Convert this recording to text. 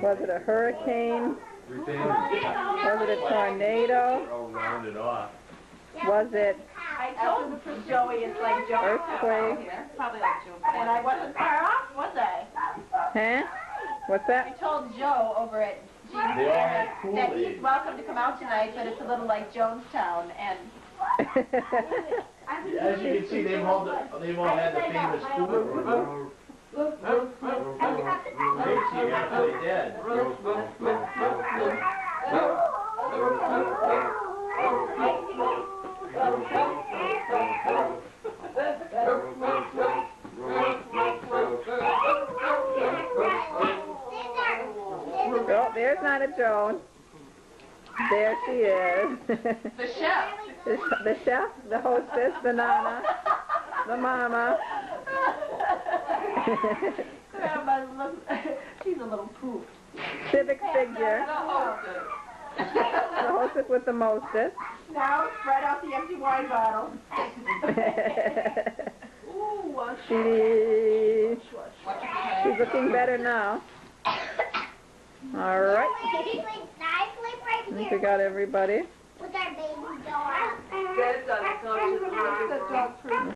Was it a hurricane? Was it a tornado? Was it I told Joey it's like Joey. earthquake? Probably like Joe. And I wasn't far off, was I? Huh? What's I that? told Joe over at Jean's parents that he's welcome to come out tonight, but it's a little like Jonestown. And as you can see, they've all had the famous food. So you gotta play dead. Oh, there's not a Joan. There she is. the chef. The chef, the hostess, the nana, the mama. She's a little poop. Civic figure. The hostess with the mostest. Now spread out the empty wine bottle. She's looking better now. All right. I think we got everybody. With our baby dog. Good, dog.